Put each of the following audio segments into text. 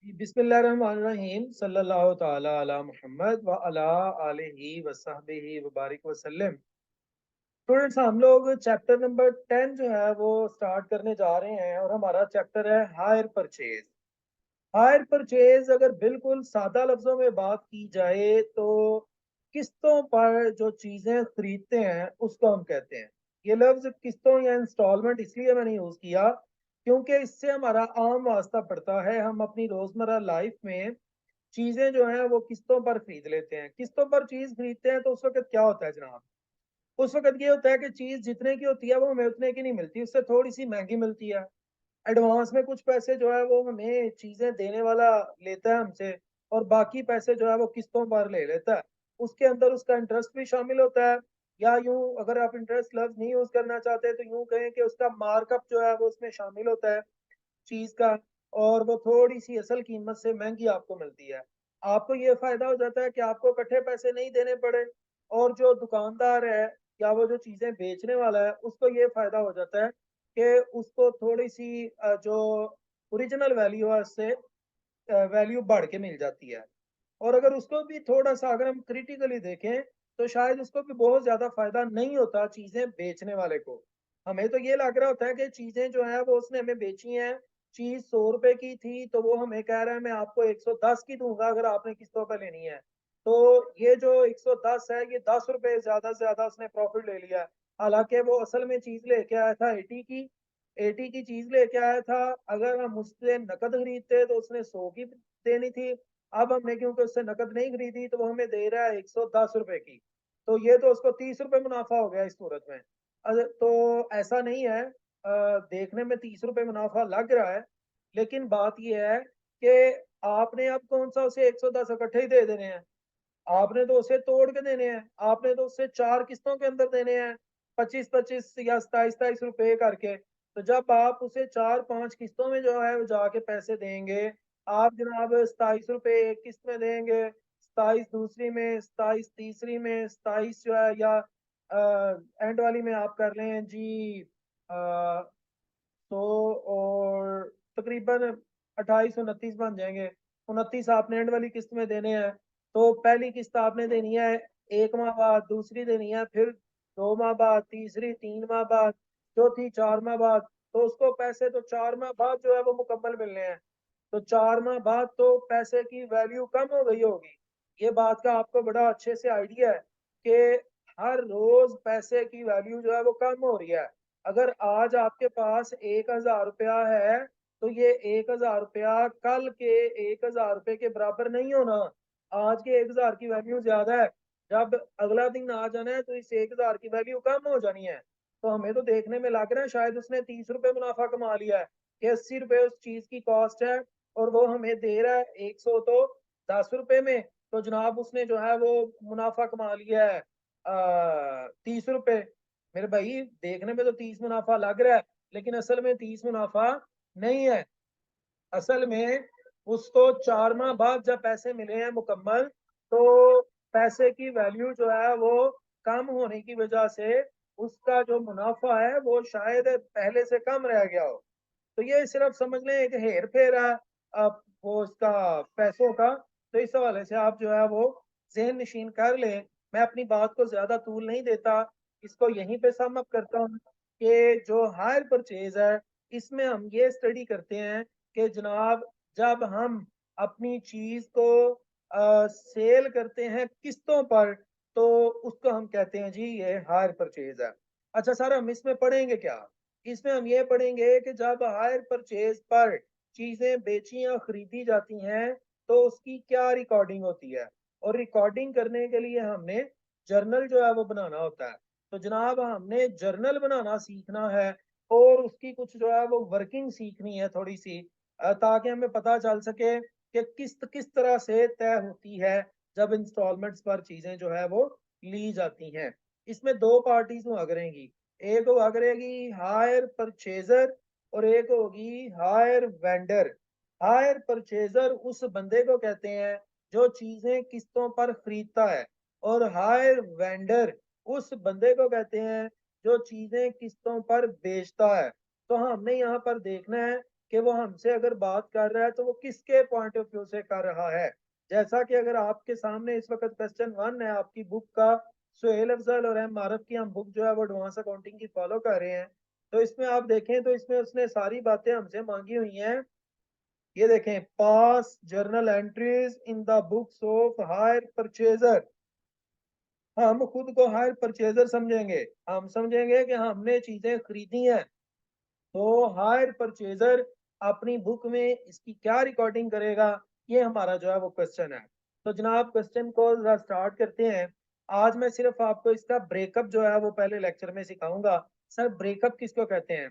बिस्मिल्लाहिर्रहमानिर्रहीम सल्लल्लाहु ताला अला मुहम्मद व अला आलिहि व सहबिहि व बारिक वसल्लम। स्टूडेंट्स, हम लोग चैप्टर नंबर 10 जो है वो स्टार्ट करने जा रहे हैं और हमारा चैप्टर है हायर परचेज। हायर परचेज अगर बिल्कुल सादा लफ्जों में बात की जाए तो किस्तों पर जो चीजें खरीदते हैं उसको हम कहते हैं। ये लफ्ज किस्तों या इंस्टॉलमेंट इसलिए मैंने यूज किया क्योंकि इससे हमारा आम वास्ता पड़ता है। हम अपनी रोजमर्रा लाइफ में चीजें जो हैं वो किस्तों पर खरीद लेते हैं। किस्तों पर चीज खरीदते हैं तो उस वक्त क्या होता है जनाब? उस वक्त ये होता है कि चीज जितने की होती है वो हमें उतने की नहीं मिलती, उससे थोड़ी सी महंगी मिलती है। एडवांस में कुछ पैसे जो है वो हमें चीजें देने वाला लेता है हमसे, और बाकी पैसे जो है वो किस्तों पर ले लेता है। उसके अंदर उसका इंटरेस्ट भी शामिल होता है, या यूं अगर आप इंटरेस्ट लफ्ज नहीं यूज करना चाहते तो यूं कहें कि उसका मार्कअप जो है वो उसमें शामिल होता है चीज का, और वो थोड़ी सी असल कीमत से महंगी आपको मिलती है। आपको ये फायदा हो जाता है कि आपको इकट्ठे पैसे नहीं देने पड़े, और जो दुकानदार है या वो जो चीजें बेचने वाला है उसको ये फायदा हो जाता है कि उसको थोड़ी सी जो ओरिजिनल वैल्यू है उससे वैल्यू बढ़ के मिल जाती है। और अगर उसको भी थोड़ा सा अगर हम क्रिटिकली देखें तो शायद उसको भी बहुत ज्यादा फायदा नहीं होता चीजें बेचने वाले को। हमें तो ये लग रहा होता है कि चीजें जो है वो उसने हमें बेची हैं, चीज 100 रुपए की थी तो वो हमें कह रहा है मैं आपको 110 की दूंगा अगर आपने किस्तों पे लेनी है। तो ये जो 110 है ये 10 रुपए ज्यादा से ज्यादा उसने प्रॉफिट ले लिया है। हालांकि वो असल में चीज लेके आया था 80 की चीज लेके आया था। अगर हम उससे नकद खरीदते तो उसने 100 की देनी थी। अब हमने क्योंकि उससे नकद नहीं खरीदी तो वो हमें दे रहा है 110 रुपए की। तो ये तो उसको 30 रुपए मुनाफा हो गया इस सूरत में। तो ऐसा नहीं है, देखने में 30 रुपए मुनाफा लग रहा है, लेकिन बात यह है कि आपने अब कौन सा उसे 110 इकट्ठे ही दे देने हैं? आपने तो उसे तोड़ के देने हैं, आपने तो उससे चार किस्तों के अंदर देने हैं, 25-25 या 27-27 रुपए करके। तो जब आप उसे 4-5 किस्तों में जो है वो जाके पैसे देंगे, आप जनाब 27 रुपए एक किस्त में देंगे, 27 दूसरी में, 27 तीसरी में, 27 जो है या एंड वाली में आप कर लें जी 100 और तकरीबन 28-29 बन जाएंगे। 29 आपने एंड वाली किस्त में देने हैं। तो पहली किस्त आपने देनी है 1 माह बाद, दूसरी देनी है फिर 2 माह बाद, तीसरी 3 माह बाद, चौथी 4 माह बाद। तो उसको पैसे तो 4 माह बाद जो है वो मुकम्मल मिलने हैं। तो 4 माह बाद तो पैसे की वैल्यू कम हो गई होगी। ये बात का आपको बड़ा अच्छे से आइडिया है कि हर रोज पैसे की वैल्यू जो है वो कम हो रही है। अगर आज आपके पास 1,000 रुपया है तो ये 1,000 रुपया कल के 1,000 रुपये के बराबर नहीं होना। आज के 1,000 की वैल्यू ज्यादा है, जब अगला दिन आ जाना है तो इस 1,000 की वैल्यू कम हो जानी है। तो हमें तो देखने में लग रहा है शायद उसने 30 रुपए मुनाफा कमा लिया है कि 80 रुपए उस चीज की कॉस्ट है, और वो हमें दे रहा है 100 तो 10 रुपए में। तो जनाब उसने जो है वो मुनाफा कमा लिया है 30 रुपए। मेरे भाई देखने में तो 30 मुनाफा लग रहा है, लेकिन असल में 30 मुनाफा नहीं है। असल में उसको 4 माह बाद जब पैसे मिले हैं मुकम्मल, तो पैसे की वैल्यू जो है वो कम होने की वजह से उसका जो मुनाफा है वो शायद पहले से कम रह गया हो। तो ये सिर्फ समझ लें एक हेर फेर है वो इसका पैसों का। तो इस हवाले से आप जो है वो जहन नशीन कर लें। मैं अपनी बात को ज्यादा तूल नहीं देता, इसको यहीं पे सम अप करता हूँ कि जो हायर परचेज है इसमें हम ये स्टडी करते हैं कि जनाब जब हम अपनी चीज को सेल करते हैं किस्तों पर तो उसको हम कहते हैं जी ये हायर परचेज है। अच्छा सर, हम इसमें पढ़ेंगे क्या? इसमें हम ये पढ़ेंगे कि जब हायर परचेज पर चीजें बेची या खरीदी जाती हैं तो उसकी क्या रिकॉर्डिंग होती है, और रिकॉर्डिंग करने के लिए हमने जर्नल जो है वो बनाना होता है। तो जनाब हमने जर्नल बनाना सीखना है, और उसकी कुछ जो है वो वर्किंग सीखनी है थोड़ी सी, ताकि हमें पता चल सके कि किस्त किस तरह से तय होती है जब इंस्टॉलमेंट्स पर चीजें जो है वो ली जाती हैं। इसमें दो पार्टीज हुआ करेंगी, एक हुआ करेगी हायर परचेजर और एक होगी हायर वेंडर। हायर परचेजर उस बंदे को कहते हैं जो चीजें किस्तों पर खरीदता है, और हायर वेंडर उस बंदे को कहते हैं जो चीजें किस्तों पर बेचता है। तो हमने यहाँ पर देखना है कि वो हमसे अगर बात कर रहा है तो वो किसके पॉइंट ऑफ व्यू से कर रहा है। जैसा कि अगर आपके सामने इस वक्त क्वेश्चन 1 है आपकी बुक का, सुहेल अफजल और एम आरफ की हम बुक जो है वो एडवांस अकाउंटिंग की फॉलो कर रहे हैं। तो इसमें आप देखें तो इसमें उसने सारी बातें हमसे मांगी हुई हैं। ये देखें, pass journal entries in the books of hire purchaser. हम खुद को हायर परचेजर समझेंगे, हम समझेंगे कि हमने चीजें खरीदी हैं। तो हायर परचेजर अपनी बुक में इसकी क्या रिकॉर्डिंग करेगा, ये हमारा जो है वो क्वेश्चन है। तो जनाब क्वेश्चन को जरा स्टार्ट करते हैं। आज मैं सिर्फ आपको इसका ब्रेकअप जो है वो पहले लेक्चर में सिखाऊंगा। सर ब्रेकअप किसको कहते हैं?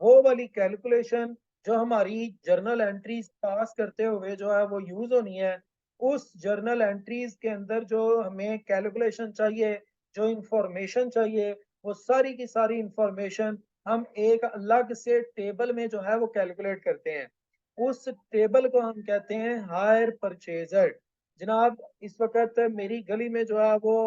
वो वाली कैलकुलेशन जो हमारी जर्नल एंट्रीज पास करते हुए जो है वो यूज होनी है। उस जर्नल एंट्रीज के अंदर जो हमें कैलकुलेशन चाहिए, जो इंफॉर्मेशन चाहिए, वो सारी की सारी इंफॉर्मेशन हम एक अलग से टेबल में जो है वो कैलकुलेट करते हैं। उस टेबल को हम कहते हैं हायर परचेजर। जनाब इस वक्त मेरी गली में जो है वो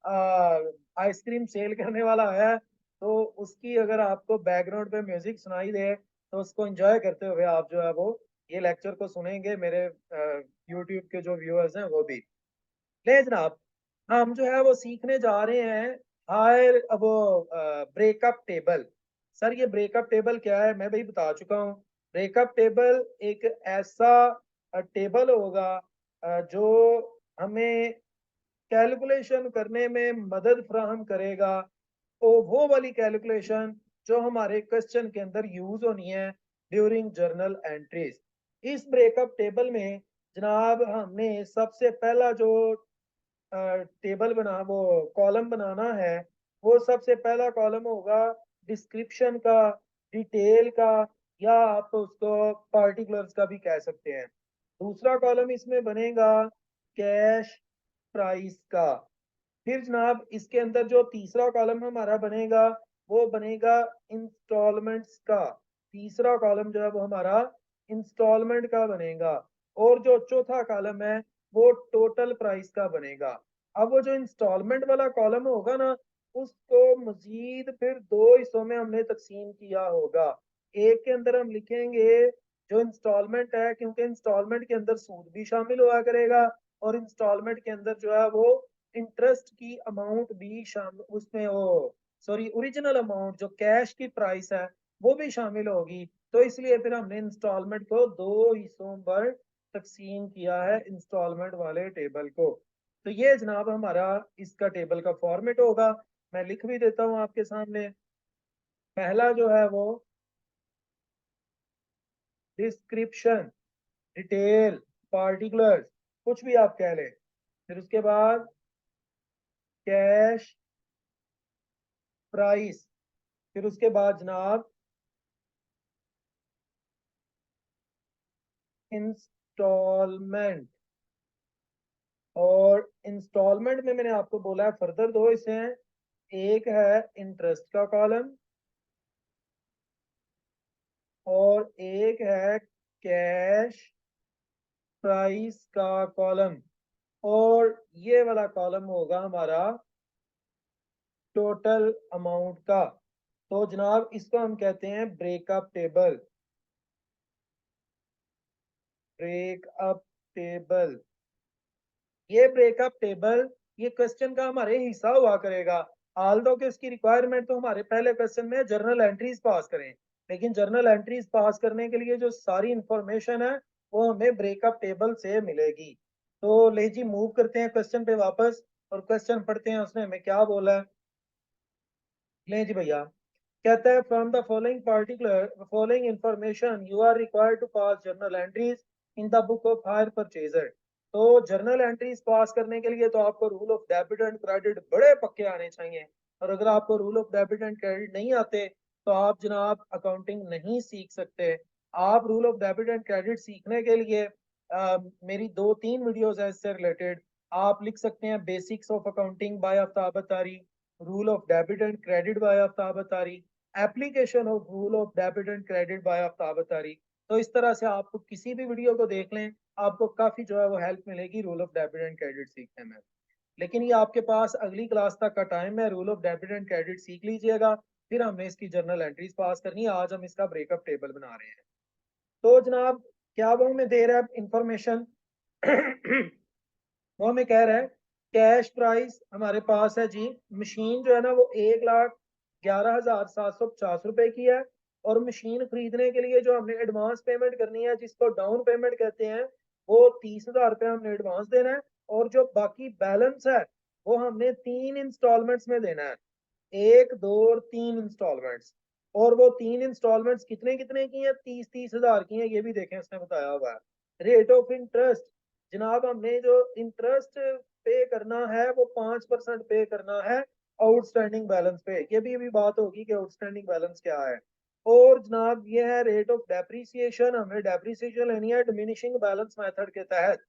आइसक्रीम सेल करने वाला है, तो उसकी अगर आपको बैकग्राउंड पे म्यूजिक सुनाई दे तो उसको एंजॉय करते हुए आप जो है वो ये लेक्चर को सुनेंगे। मेरे यूट्यूब के जो व्यूअर्स हैं वो भी। ले जनाब, हम जो है वो सीखने जा रहे हैं हायर वो ब्रेकअप टेबल। सर ये ब्रेकअप टेबल क्या है मैं भाई बता चुका हूँ। ब्रेकअप टेबल एक ऐसा टेबल होगा जो हमें कैलकुलेशन करने में मदद फ्राहम करेगा। तो वो वाली कैलकुलेशन जो हमारे क्वेश्चन के अंदर यूज होनी है ड्यूरिंग जर्नल एंट्रीज। इस ब्रेकअप टेबल में जनाब हमने सबसे पहला जो टेबल बना वो कॉलम बनाना है। वो सबसे पहला कॉलम होगा डिस्क्रिप्शन का, डिटेल का, या आप उसको पार्टिकुलर्स का भी कह सकते हैं। दूसरा कॉलम इसमें बनेगा कैश प्राइस का। फिर जनाब इसके अंदर जो तीसरा कॉलम हमारा बनेगा वो बनेगा इंस्टॉलमेंट्स का। तीसरा कॉलम जो है वो हमारा इंस्टॉलमेंट का बनेगा। और जो चौथा कॉलम है वो टोटल प्राइस का बनेगा। अब वो जो इंस्टॉलमेंट वाला कॉलम होगा ना, उसको मजीद फिर दो हिस्सों में हमने तकसीम किया होगा। एक के अंदर हम लिखेंगे जो इंस्टॉलमेंट है, क्योंकि इंस्टॉलमेंट के अंदर सूद भी शामिल हुआ करेगा, और इंस्टॉलमेंट के अंदर जो है वो इंटरेस्ट की अमाउंट भी शामिल उसमें वो सॉरी ओरिजिनल अमाउंट जो कैश की प्राइस है वो भी शामिल होगी। तो इसलिए फिर हमने इंस्टॉलमेंट को दो हिस्सों पर तकसीम किया है इंस्टॉलमेंट वाले टेबल को। तो ये जनाब हमारा इसका टेबल का फॉर्मेट होगा। मैं लिख भी देता हूँ आपके सामने। पहला जो है वो डिस्क्रिप्शन, डिटेल, पार्टिकुलर्स, कुछ भी आप कह लें। फिर उसके बाद कैश प्राइस। फिर उसके बाद जनाब इंस्टॉलमेंट। और इंस्टॉलमेंट में मैंने आपको बोला है फर्दर दो हिस्से हैं। एक है इंटरेस्ट का कॉलम और एक है कैश प्राइस का कॉलम। और ये वाला कॉलम होगा हमारा टोटल अमाउंट का। तो जनाब इसको हम कहते हैं ब्रेकअप टेबल। ब्रेकअप टेबल, ये ब्रेकअप टेबल ये क्वेश्चन का हमारे हिस्सा हुआ करेगा। ऑल दो कि उसकी रिक्वायरमेंट तो हमारे पहले क्वेश्चन में जर्नल एंट्रीज पास करें, लेकिन जर्नल एंट्रीज पास करने के लिए जो सारी इंफॉर्मेशन है वो हमें ब्रेकअप टेबल से मिलेगी। तो ले जी मूव करते हैं क्वेश्चन पे वापस और क्वेश्चन पढ़ते हैं उसने हमें क्या बोला है। ले जी भैया, कहता है from the following particular following information you are required to pass journal entries in the book of hire purchaser. तो जर्नल एंट्रीज पास करने के लिए तो आपको rule of debit and credit बड़े पक्के आने चाहिए। और अगर आपको rule of debit and credit नहीं आते तो आप जनाब अकाउंटिंग नहीं सीख सकते। आप rule of debit and credit सीखने के लिए मेरी दो तीन वीडियोस है इससे रिलेटेड। आप लिख सकते हैं basics of accounting by Aftab Attari, rule of debit and credit by Aftab Attari, application of rule of debit and credit by Aftab Attari. तो इस तरह से आपको किसी भी वीडियो को देख लें, आपको काफी जो है वो हेल्प मिलेगी rule of debit and credit सीखने में। लेकिन ये आपके पास अगली क्लास तक का टाइम है, rule of debit and credit सीख लीजिएगा। फिर हमने इसकी जर्नल एंट्रीज पास करनी है। आज हम इसका ब्रेकअप टेबल बना रहे हैं। तो जनाब क्या वो हमें दे रहा है इंफॉर्मेशन वो हमें कह रहा है कैश प्राइस हमारे पास है जी, मशीन जो है ना वो 1,11,750 रुपए की है, और मशीन खरीदने के लिए जो हमने एडवांस पेमेंट करनी है जिसको डाउन पेमेंट कहते हैं, वो 30,000 रुपये हमने एडवांस देना है, और जो बाकी बैलेंस है वो हमने 3 इंस्टॉलमेंट्स में देना है, 1, 2 और 3 इंस्टॉलमेंट्स। और वो 3 इंस्टॉलमेंट्स कितने कितने की हैं, 30-30 हजार की हैं, ये भी देखें उसने बताया हुआ है। रेट ऑफ इंटरेस्ट, जनाब हमने जो इंटरेस्ट पे करना है वो 5% पे करना है आउटस्टैंडिंग बैलेंस पे, ये भी अभी बात होगी कि आउटस्टैंडिंग बैलेंस क्या है। और जनाब ये है रेट ऑफ डेप्रीसिएशन, हमें डेप्रीसिएशन लेनी है डिमिनिशिंग बैलेंस मेथड के तहत।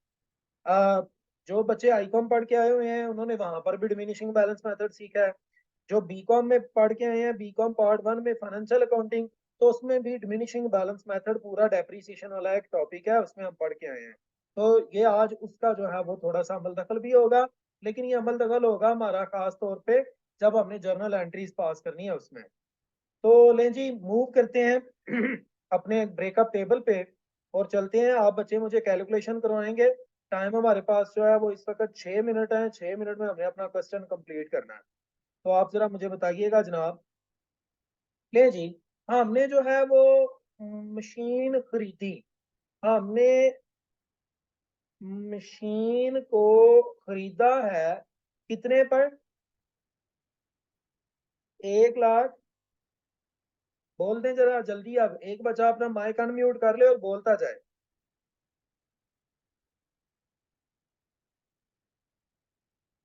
अ, जो बच्चे आईकॉम पढ़ के आए हुए हैं उन्होंने वहां पर भी डिमिनिशिंग बैलेंस मेथड सीखा है, जो बीकॉम में पढ़ के आए हैं बीकॉम पार्ट 1 में फाइनेंशियल अकाउंटिंग, तो उसमें भी डिमिनिशिंग बैलेंस मेथड पूरा डेप्रीसिएशन वाला एक टॉपिक है, उसमें हम पढ़ के आए हैं। तो ये आज उसका जो है वो थोड़ा सा अमल दखल भी होगा, लेकिन ये अमल दखल होगा हमारा खास तौर पे जब हमने जर्नल एंट्रीज पास करनी है उसमें। तो लें जी मूव करते हैं अपने ब्रेकअप टेबल पे और चलते हैं। आप बच्चे मुझे कैलकुलेशन करवाएंगे। टाइम हमारे पास जो है वो इस वक्त 6 मिनट है, 6 मिनट में हमें अपना क्वेश्चन कंप्लीट करना है। तो आप जरा मुझे बताइएगा जनाब। ले जी, हमने जो है वो मशीन खरीदी, हमने मशीन को खरीदा है कितने पर, 1 लाख। बोल दें जरा जल्दी, अब एक बच्चा अपना माइक अनम्यूट कर ले और बोलता जाए।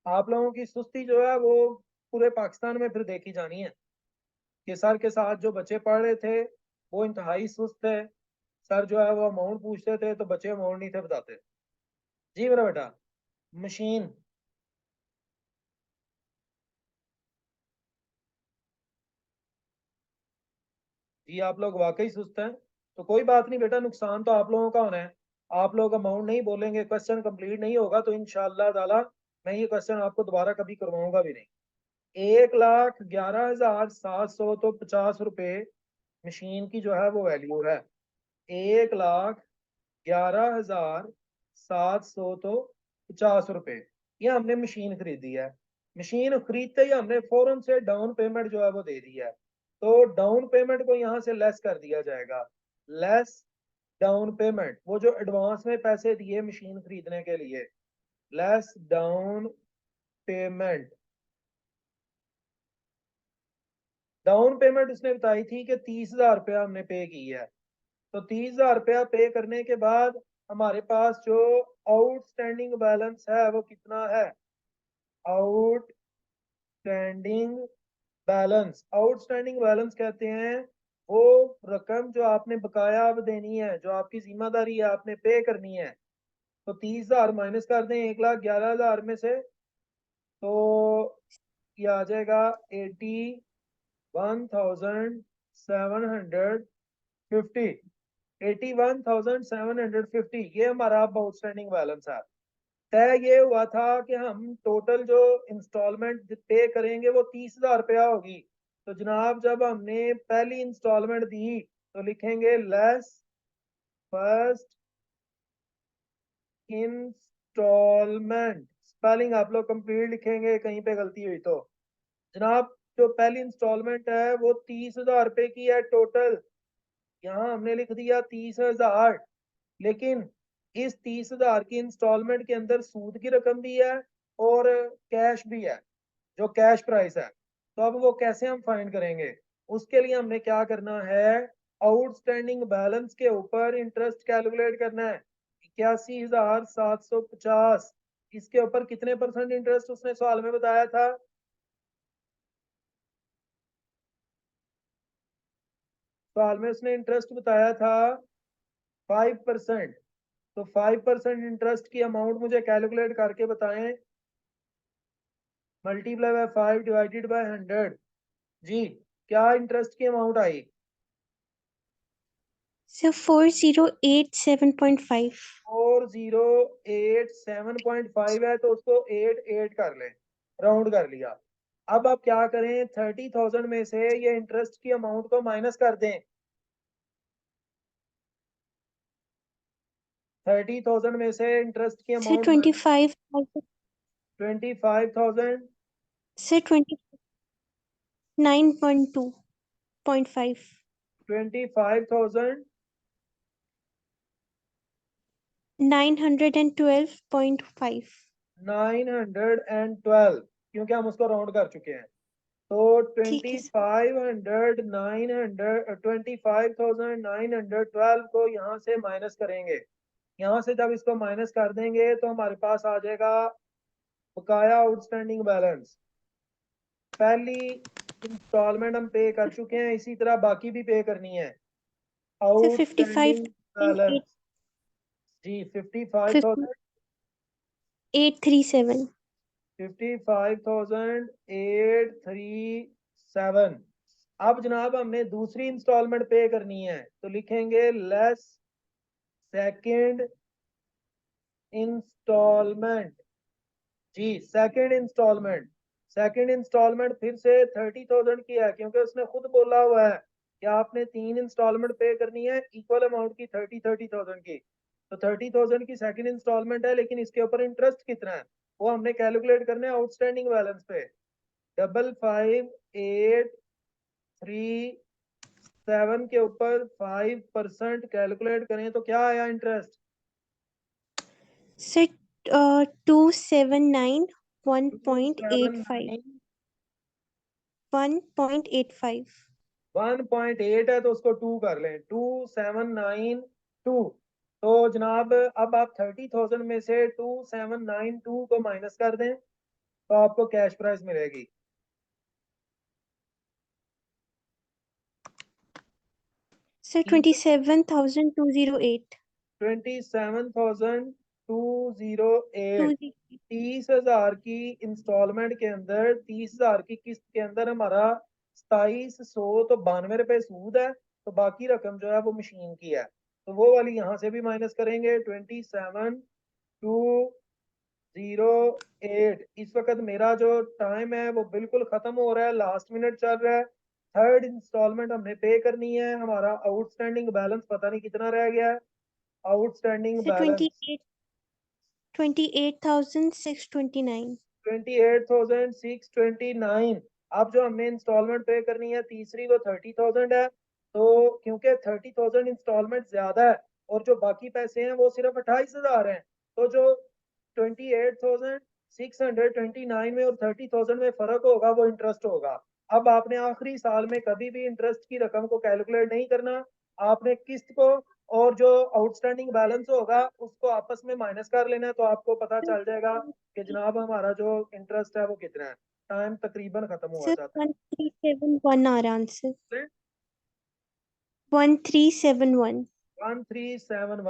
आप लोगों की सुस्ती जो है वो पूरे पाकिस्तान में फिर देखी जानी है कि सर के साथ जो बच्चे पढ़ रहे थे वो इंतहाई सुस्त थे। सर जो है वो अमाउंट पूछते थे तो बच्चे अमाउंट नहीं थे बताते। जी मेरा बेटा, मशीन। जी आप लोग वाकई सुस्त हैं, तो कोई बात नहीं बेटा, नुकसान तो आप लोगों का होना है। आप लोग अमाउंट नहीं बोलेंगे, क्वेश्चन कंप्लीट नहीं होगा, तो इंशाल्लाह ताला मैं ये क्वेश्चन आपको दोबारा कभी करवाऊंगा भी नहीं। 1,11,750 रुपये मशीन की जो है वो वैल्यू है। 1,11,750 ये हमने मशीन खरीदी है। मशीन खरीदते ही हमने फौरन से डाउन पेमेंट जो है वो दे दी है, तो डाउन पेमेंट को यहाँ से लेस कर दिया जाएगा। लेस डाउन पेमेंट, वो जो एडवांस में पैसे दिए मशीन खरीदने के लिए, less down payment. Down payment उसने बताई थी कि 30,000 रुपया हमने पे की है। तो 30,000 रुपया पे करने के बाद हमारे पास जो आउटस्टैंडिंग बैलेंस है वो कितना है, आउटस्टैंडिंग बैलेंस। आउटस्टैंडिंग बैलेंस कहते हैं वो रकम जो आपने बकाया अब देनी है, जो आपकी जिम्मेदारी है आपने पे करनी है। तो 30,000 माइनस कर दें 1,11,000 में से, तो ये आ जाएगा 81,750। 81,750 ये हमारा अब आउटस्टैंडिंग बैलेंस है। तय ये हुआ था कि हम टोटल जो इंस्टॉलमेंट पे करेंगे वो 30,000 रुपया होगी। तो जनाब जब हमने पहली इंस्टॉलमेंट दी तो लिखेंगे लेस फर्स्ट इंस्टॉलमेंट। स्पेलिंग आप लोग कंप्लीट लिखेंगे, कहीं पे गलती हुई तो। जनाब जो पहली इंस्टॉलमेंट है वो 30,000 रुपये की है टोटल। यहाँ हमने लिख दिया 30,000, लेकिन इस 30,000 की इंस्टॉलमेंट के अंदर सूद की रकम भी है और कैश भी है, जो कैश प्राइस है। तो अब वो कैसे हम फाइंड करेंगे, उसके लिए हमने क्या करना है, आउटस्टैंडिंग बैलेंस के ऊपर इंटरेस्ट कैलकुलेट करना है। 81,750, इसके ऊपर कितने परसेंट इंटरेस्ट उसने सवाल में बताया था, सवाल में उसने इंटरेस्ट बताया था 5%। तो 5% इंटरेस्ट की अमाउंट मुझे कैलकुलेट करके बताएं। Multiply by 5 divided by 100। जी क्या इंटरेस्ट की अमाउंट आई, सर 4087.5। 4087.5 है, तो उसको 88 कर लें, राउंड कर लिया। अब आप क्या करें, 30,000 में से ये इंटरेस्ट की अमाउंट को माइनस कर दें। 30,000 में से इंटरेस्ट की से अमाउंट 25,000 25,000 से 29.2.5 25,000 912.5 912 क्योंकि हम उसको राउंड कर चुके हैं। तो ठीक है सर। 25,912 को यहाँ से माइनस करेंगे। यहाँ से जब इसको माइनस कर देंगे तो हमारे पास आ जाएगा बकाया आउटस्टैंडिंग बैलेंस। पहली इंस्टॉलमेंट हम पे कर चुके हैं, इसी तरह बाकी भी पे करनी है। सर आउटस्टैंडिंग बैलेंस जी 55,000 5837 55,837। अब जनाब हमने दूसरी इंस्टॉलमेंट पे करनी है तो लिखेंगे लेस सेकंड इंस्टॉलमेंट जी सेकंड इंस्टॉलमेंट फिर से 30,000 की है, क्योंकि उसने खुद बोला हुआ है कि आपने 3 इंस्टॉलमेंट पे करनी है इक्वल अमाउंट की 30,000 की। तो 30,000 की सेकंड इंस्टॉलमेंट है, लेकिन इसके ऊपर इंटरेस्ट कितना है वो हमने कैलकुलेट करना है आउटस्टैंडिंग बैलेंस पे। 55,837 के ऊपर 5% कैलकुलेट करें तो क्या आया इंटरेस्ट? सर 279 1.85 1.85 1.8 है तो उसको 2 कर लें, 2792। तो जनाब अब आप 30,000 में से 2792 को माइनस कर दें तो आपको कैश प्राइस मिलेगी। सर 27,208 27,208 30,000 की इंस्टॉलमेंट के अंदर 30,000 की किस्त के अंदर हमारा 2792 रुपए सूद है। तो बाकी रकम जो है वो मशीन की है, तो वो वाली यहाँ से भी माइनस करेंगे। 27,208। इस वक्त मेरा जो टाइम है वो बिल्कुल खत्म हो रहा है, लास्ट मिनट चल रहा है। थर्ड इंस्टॉलमेंट हमने पे करनी है, हमारा आउटस्टैंडिंग बैलेंस पता नहीं कितना रह गया है। Outstanding sir balance 28,629 28,629। अब जो हमें इंस्टॉलमेंट पे करनी है तीसरी वो 30,000 है। तो क्योंकि 30,000 इंस्टॉलमेंट ज्यादा है और जो बाकी पैसे हैं वो सिर्फ 28,000 हैं, तो जो 28,629 में और 30,000 में फर्क होगा वो इंटरेस्ट होगा। अब आपने आखिरी साल में कभी भी इंटरेस्ट की रकम को कैलकुलेट नहीं करना, आपने किस्त को और जो आउटस्टैंडिंग बैलेंस होगा उसको आपस में माइनस कर लेना है, तो आपको पता चल जाएगा कि जनाब हमारा जो इंटरेस्ट है वो कितना है। टाइम तकरीबन खत्म हुआ सर जाता 1371 आ रहा आंसर है। 1371 1371